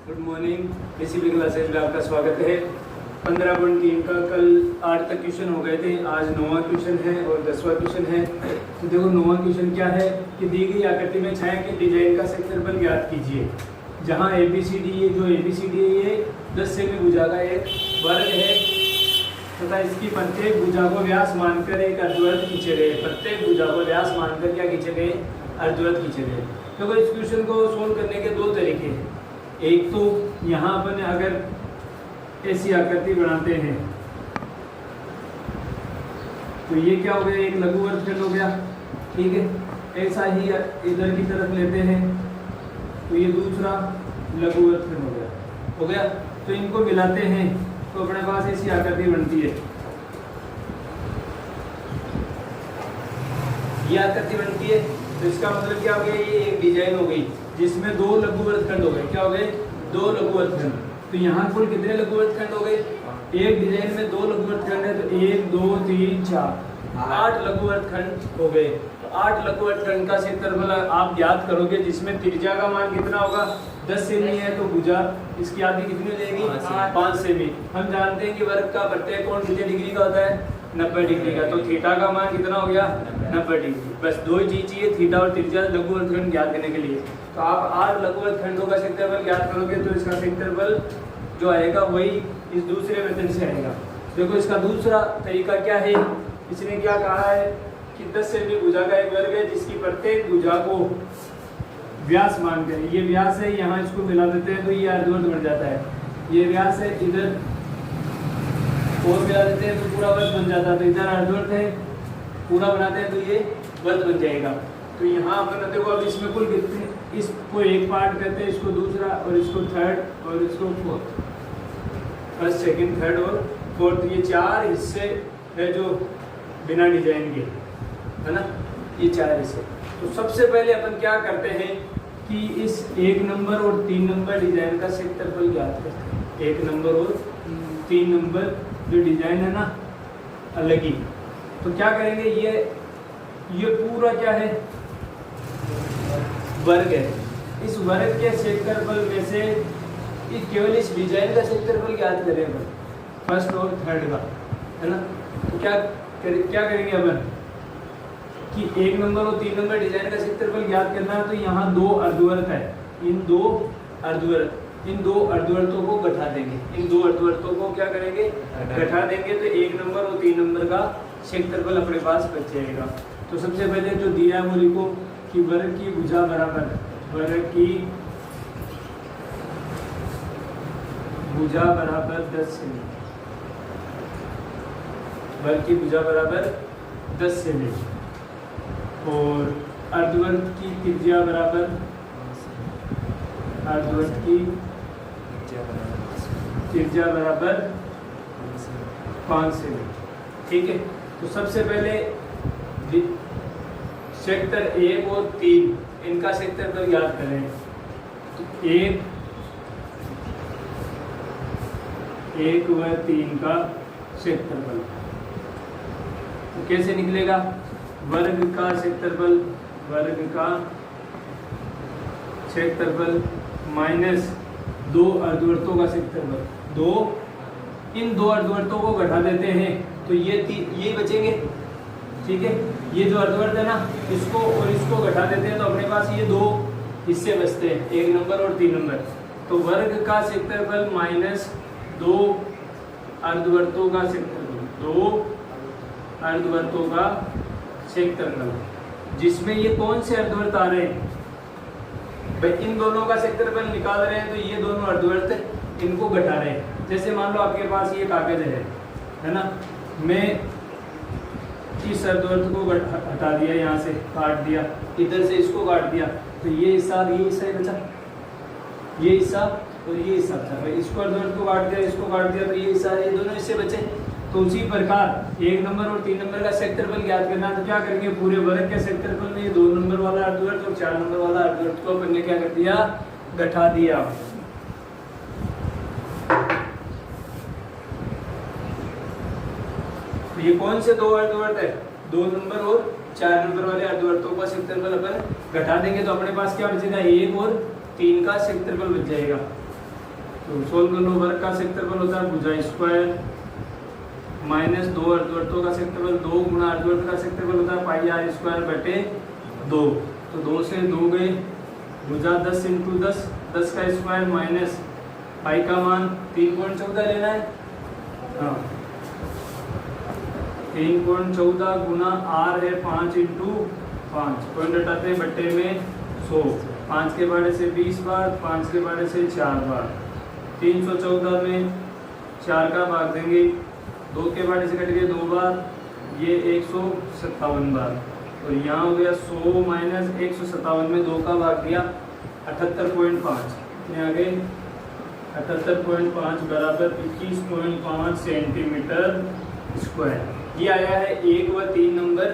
Good morning. Basic classes में आपका स्वागत है। 15.3 का कल 8 तक क्वेश्चन हो गए थे, आज 9वां क्वेश्चन है और 10वां क्वेश्चन है। तो देखो 9वां क्वेश्चन क्या है कि दी गई आकृति में छाया की डिजाइन का क्षेत्रफल ज्ञात कीजिए। जहाँ ABCD ये जो ABCD है ये 10 सेमी भुजा का एक वर्ग है तथा इसकी प्रत्येक भुजा को व्यास मानकर एक अर्धवृत्त खींचे गए। प्रत्येक भुजा को व्यास मानकर क्या खींचे गए? अर्धवृत्त खींचे गए। देखो इस क्वेश्चन को सोल्व करने के दो तरीके हैं। एक तो यहाँ अपन अगर ऐसी आकृति बनाते हैं तो ये क्या हो गया? एक लघु वर्गखंड हो गया, ठीक है। ऐसा ही इधर की तरफ लेते हैं तो ये दूसरा लघु वर्गखंड हो गया। तो इनको मिलाते हैं तो अपने पास ऐसी आकृति बनती है। ये आकृति बनती है तो इसका मतलब क्या हो गया? ये एक डिजाइन हो गई जिसमें दो लघु वर्गखंड हो गए। क्या हो गए? दो लघु वर्गखंड। तो यहाँ कुल कितने लघु वर्गखंड हो गए? एक डिजाइन में दो लघु वर्गखंड है तो 1 2 3 4 8 लघु वर्गखंड हो गए। तो 8 लघु वर्गखंड का क्षेत्रफल आप ज्ञात करोगे जिसमें त्रिज्या का मान कितना होगा? 10 सेमी है तो भुजा इसकी आधी कितनी हो जाएगी? 5 सेमी। हम जानते हैं कि वर्ग का प्रत्येक कोण कितने डिग्री का होता है? 90 डिग्री का। तो थीटा का मान कितना हो गया? 90 डिग्री। बस दो ही चीज चाहिए, थीटा और त्रिज्या लघु वर्गखंड ज्ञात करने के लिए। तो आप 8 लघु वर्गखंडों का क्षेत्रफल ज्ञात करोगे तो इसका क्षेत्रफल जो आएगा वही इस दूसरे मेथड से आएगा। देखो इसका दूसरा तरीका क्या है? इसने क्या कहा है कि 10 सेमी भुजा का एक वर्ग है जिसकी प्रत्येक भुजा को व्यास मानकर, ये व्यास है, यहाँ इसको मिला देते हैं तो ये अर्धवृत्त बन जाता है। ये व्यास है, इधर और मिला देते हैं तो पूरा वर्ग बन जाता है। तो इधर अर्धवृत्त है, पूरा बनाते हैं तो ये वर्ग बन जाएगा। तो यहाँ अपन देखो अब इसमें कुल कितने, इसको एक पार्ट कहते हैं, इसको दूसरा और इसको थर्ड और इसको फोर्थ, फर्स्ट सेकंड थर्ड और फोर्थ, ये 4 हिस्से है जो बिना डिजाइन के, है ना, ये 4 हिस्से। तो सबसे पहले अपन क्या करते हैं कि इस 1 नंबर और 3 नंबर डिजाइन का क्षेत्रफल ज्ञात करते हैं। 1 नंबर और 3 नंबर जो डिजाइन है ना अलग ही। तो क्या करेंगे? ये पूरा क्या है? वर्ग है। इस वर्ग के क्षेत्रफल में से केवल इस डिजाइन का क्षेत्रफल ज्ञात करेंगे, फर्स्ट और थर्ड का, है ना। तो क्या करेंगे अपन कि 1 नंबर और 3 नंबर डिजाइन का क्षेत्रफल ज्ञात करना है। तो यहाँ 2 अर्धवृत्त है, इन दो अर्धवृत्तों को घटा देंगे। इन 2 अर्धवृत्तों को क्या करेंगे? घटा देंगे। तो 1 नंबर और 3 नंबर का क्षेत्रफल अपने पास बच जाएगा। तो सबसे पहले जो दिया है वो लिखो कि वर्ग की भुजा बराबर, वर्ग की भुजा बराबर 10 सेमी, वर्ग की भुजा बराबर 10 सेमी और अर्धवृत्त की त्रिज्या बराबर, अर्धवृत्त की त्रिज्या बराबर 5 सेमी, ठीक है। तो सबसे पहले सेक्टर 1 और 3 इनका क्षेत्रफल ज्ञात करें। तो 1 व 3 का क्षेत्रफल तो कैसे निकलेगा? वर्ग का क्षेत्रफल, वर्ग का क्षेत्रफल माइनस 2 अर्धवृत्तों का क्षेत्रफल। इन 2 अर्धवृत्तों को घटा देते हैं तो ये बचेंगे, ठीक है। ये जो अर्धवृत्त है ना, इसको और इसको घटा देते हैं तो अपने पास ये 2 हिस्से बचते हैं, 1 नंबर और 3 नंबर। तो वर्ग का क्षेत्रफल माइनस 2 अर्धवृत्तों का क्षेत्रफल, 2 अर्धवृत्तों का क्षेत्रफल, जिसमें ये कौन से अर्धवृत्त आ रहे हैं? भाई इन दोनों का क्षेत्रफल निकाल रहे हैं तो ये दोनों अर्धवृत्त इनको घटा रहे हैं। जैसे मान लो आपके पास ये कागज है ना, मैं इस अर्धवृत्त को हटा दिया, यहाँ से काट दिया, इधर से इसको काट दिया तो ये हिस्सा बचा, ये हिस्सा और ये हिस्सा बचा। भाई इसको अर्धवृत्त को काट दिया, इसको काट दिया तो ये हिस्सा, ये दोनों हिस्से बचे। तो उसी प्रकार 1 नंबर और 3 नंबर का क्षेत्रफल ज्ञात करना तो क्या करेंगे? पूरे वर्ग के क्षेत्रफल में 2 नंबर वाला अर्धवृत्त और 4 नंबर वाला अर्धवृत्त को अपन ने क्या कर दिया? घटा दिया। तो ये कौन से 2 अर्धवृत्त है? 2 नंबर और 4 नंबर वाले अर्धवृत्तों का क्षेत्रफल अपन घटा देंगे तो अपने पास क्या बचेगा? 1 और 3 का क्षेत्रफल बच जाएगा। तो सोल्व कर लो। वर्ग का क्षेत्रफल होता है भुजा स्क्वायर माइनस 2 अर्धवर्तों का क्षेत्रफल 2 गुना अर्धवर्त का क्षेत्रफल होता है पाई आर स्क्वायर बटे 2। तो 2 से 2 गए, भुजा 10 इंटू 10, 10 का स्क्वायर माइनस पाई का मान 3.14 लेना है। हाँ 3.14 गुना आर है 5 इंटू 5, पॉइंट हटाते हैं बट्टे में 100, 5 के बारे से 20 बार, 5 के बारे से 4 बार, 314 में 4 का भाग देंगे, 2 के बारे से कट गए 2 बार, ये 157 बार। तो यहाँ हो गया 100 माइनस 157 में 2 का भाग दिया 78.5, कितने आ गए 78.5 बराबर 21.5 सेंटीमीटर स्क्वायर। ये आया है 1 व 3 नंबर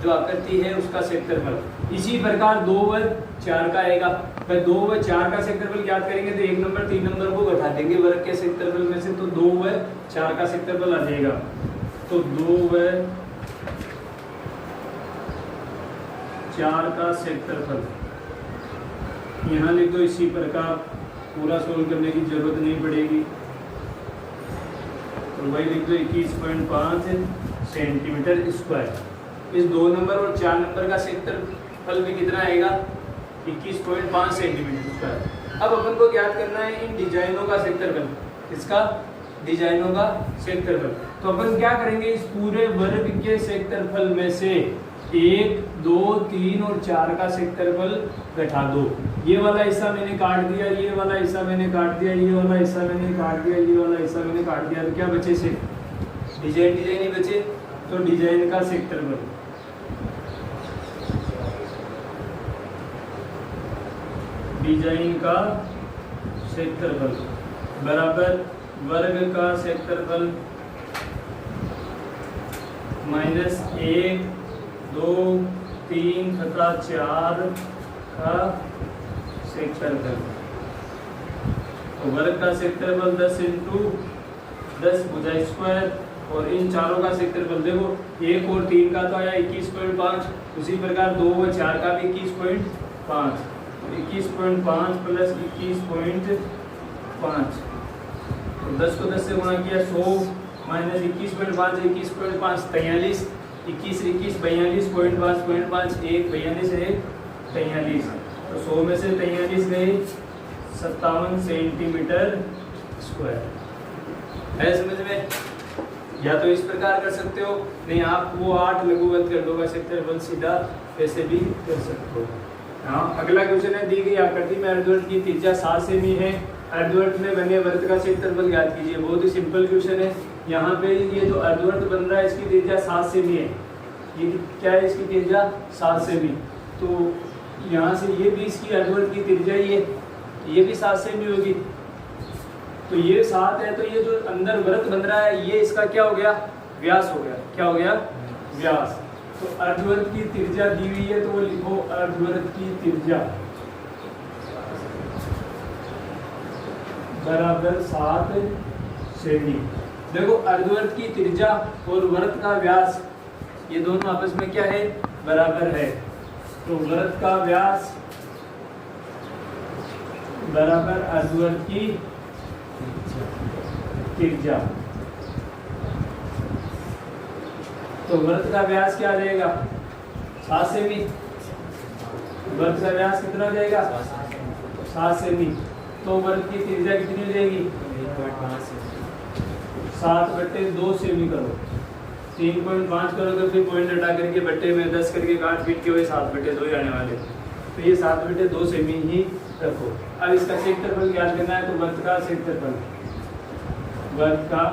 जो आकृति है उसका क्षेत्रफल। इसी प्रकार 2 व 4 का आएगा। फिर 2 व 4 का क्षेत्रफल ज्ञात करेंगे तो 1 नंबर 3 नंबर को घटा देंगे वर्ग के क्षेत्रफल में से, तो 2 व 4 का क्षेत्रफल आ जाएगा। तो 2 व 4 का क्षेत्रफल यहाँ लिख दो। इसी प्रकार पूरा सोल्व करने की जरूरत नहीं पड़ेगी, तो वही लिख दो 21.5 सेंटीमीटर स्क्वायर। इस 2 नंबर और 4 नंबर का क्षेत्रफल भी कितना आएगा 21.5 सेंटीमीटर स्क्वायर। अब अपन को ज्ञात करना है इन डिजाइनों का क्षेत्रफल, इसका डिजाइनों का क्षेत्रफल। तो अपन क्या करेंगे, इस पूरे वर्ग के क्षेत्रफल में से 1, 2, 3 और 4 का क्षेत्रफल घटा दो। ये वाला हिस्सा मैंने काट दिया, ये वाला हिस्सा मैंने काट दिया, ये वाला हिस्सा मैंने काट दिया, ये वाला हिस्सा मैंने काट दिया, तो क्या बचे से डिजाइन ही बचे। तो डिजाइन का क्षेत्रफल बराबर वर्ग का क्षेत्रफल माइनस 1, 2, 3 तथा 4 का क्षेत्रफल। तो वर्ग का क्षेत्रफल 10 इंटू 10 भुजा स्क्वायर, और इन चारों का क्षेत्रफल देखो 1 और 3 का तो आया 21.5, उसी प्रकार 2 व 4 का भी 21.5, 21.5 प्लस 21.5, तो 10 को 10 से गुणा किया 100 माइनस 21.5 21.5 43, 21 21 42.5 1 42 है 43, तो 100 में से 43 गए 57 सेंटीमीटर स्क्वायर। है समझ में? या तो इस प्रकार कर सकते हो, नहीं आप वो 8 लघुवत खंडों का क्षेत्रफल सीधा ऐसे भी कर सकते हो। हाँ अगला क्वेश्चन है, दी गई आकृति में अर्धवृत्त की त्रिज्या 7 सेमी है, अर्धवृत्त में बने वृत्त का क्षेत्रफल ज्ञात कीजिए। बहुत ही सिंपल क्वेश्चन है। यहाँ पे ये जो अर्धवृत्त बन रहा है इसकी त्रिज्या 7 सेमी है। ये क्या है, इसकी त्रिज्या 7 सेमी। तो यहाँ से ये भी इसकी अर्धवृत्त की त्रिज्या ही है, ये भी 7 सेमी होगी। तो ये 7 है, तो ये जो अंदर वृत्त बन रहा है ये इसका क्या हो गया, व्यास हो गया। क्या हो गया, व्यास। तो अर्धवृत्त की त्रिज्या दी हुई है, तो वो लिखो अर्धवृत्त की त्रिज्या बराबर 7 सेमी। देखो अर्धवृत्त की त्रिज्या और वृत्त का व्यास ये दोनों आपस में क्या है, बराबर है। तो वृत्त का व्यास बराबर अर्धवृत्त की त्रिज्या। तो वृत्त का व्यास क्या रहेगा, 7 सेमी। वृत्त का व्यास कितना हो जाएगा, 7 सेमी। तो वृत्त की त्रिज्या कितनी हो जाएगी, 7/2 सेमी करो। 3.5 करो तो फिर पॉइंट हटा करके बट्टे में 10 करके काट पीट के वही 7/2 ही आने वाले। तो ये 7/2 सेमी ही रखो। अब इसका क्षेत्रफल ज्ञात करना है, तो वृत्त का क्षेत्रफल, वृत्त का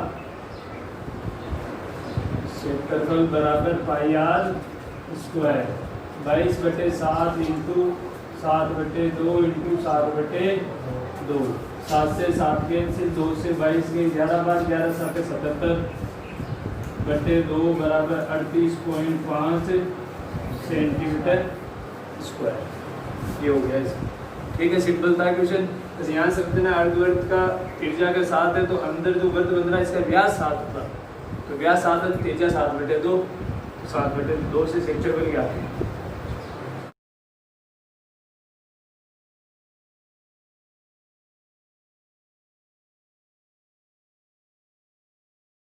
क्षेत्रफल बराबर पाई आर स्क्वायर 22/7 इंटू 7/2 इंटू 7/2। 7 से 7 कैंसिल, 2 से 22 गए 11 बार, 11 7 77/2 बराबर 38.5 सेंटीमीटर स्क्वायर। ये हो गया इसका। ठीक है, सिंपल था क्वेश्चन। बस यहाँ समझना अर्धवृत्त का त्रिज्या अगर 7 है तो अंदर जो वृत्त बन रहा है इसका व्यास 7 होता। तो व्यास 7 है तो त्रिज्या 7/2, 7/2 से क्षेत्रफल क्या है।